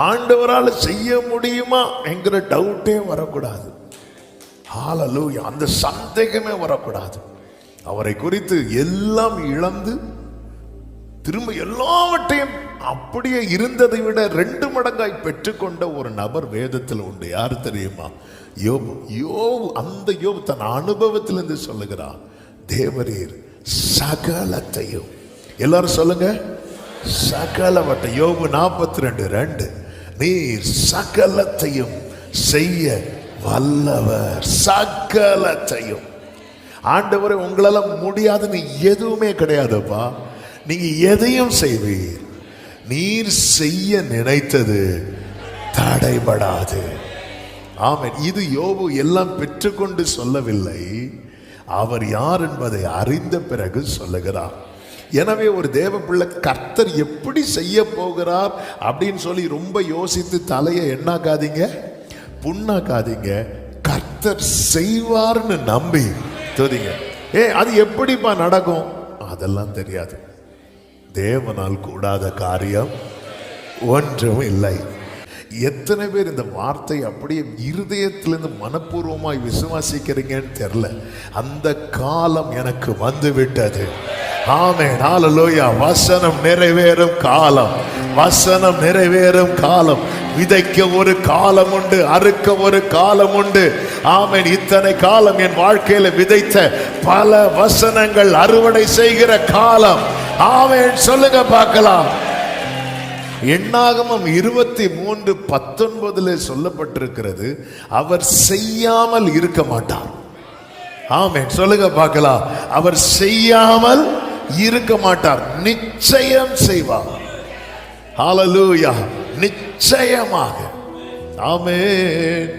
ஆண்டவரால் செய்ய முடியுமா என்கிற டவுட்டே வரக்கூடாது. ஹல்லேலூயா. அந்த சந்தேகமே வரக்கூடாது. அவரை குறித்து எல்லாம் இழந்து திரும்ப எல்லாவற்றையும் அப்படியே இருந்ததை விட 2 மடங்காய் பெற்றுக்கொண்ட ஒரு நபர் வேதத்தில் உண்டு. யார் தெரியுமா? யோபு. யோபு, அந்த யோபு தன் அனுபவத்திலிருந்து சொல்லுகிறார், தேவரீர் சகலத்தையும், எல்லாரும் சொல்லுங்க, சகலவற்றை. யோபு 42:2, நீர் சகலத்தையும் செய்ய வல்லவர். சகலத்தையும். ஆண்டவரே, உங்களால முடியாதுன்னு எதுவுமே கிடையாதுப்பா. நீங்க எதையும் செய்வீர். நீர் செய்ய நினைத்தது தடைபடாது. ஆமென். இது யோபு எல்லாம் பெற்றுக்கொண்டு சொல்லவில்லை, அவர் யார் என்பதை அறிந்த பிறகு சொல்லுகிறார். எனவே ஒரு தேவ பிள்ளை கர்த்தர் எப்படி செய்ய போகிறார் அப்படின்னு சொல்லி ரொம்ப யோசித்து தலையை எண்ணாக்காதீங்க, புண்ணாக்காதீங்க. கர்த்தர் செய்வார்னு நம்பி தெரியுங்க. அது எப்படிப்பா நடக்கும்? அதெல்லாம் தெரியாது. தேவனால் கூடாத காரியம் ஒன்றும் இல்லை. எத்தனை பேர் இந்த வார்த்தை அப்படியே இருதயத்திலிருந்து மனப்பூர்வமாய் விசுவாசிக்கிறீங்கன்னு தெரியல. அந்த காலம் எனக்கு வந்து விட்டது. ஆமென். ஹல்லேலூயா. வசனம் நிறைவேறும் காலம். வசனம் நிறைவேறும் காலம். விதைக்க ஒரு காலம் உண்டு, அறுக்க ஒரு காலம் உண்டு. ஆமென். இத்தனை காலம் என் வாழ்க்கையில விதைத்த பல வசனங்கள் அறுவடை செய்கிற காலம். ஆமென். சொல்லுங்க பார்க்கலாம். எண்ணாகமம் 23:19 சொல்லப்பட்டிருக்கிறது, அவர் செய்யாமல் இருக்க மாட்டார். ஆமென். சொல்லுங்க பார்க்கலாம். அவர் செய்யாமல் இருக்க மாட்டார், நிச்சயம் செய்வார். ஹல்லேலூயா. நிச்சயமாக. ஆமென்.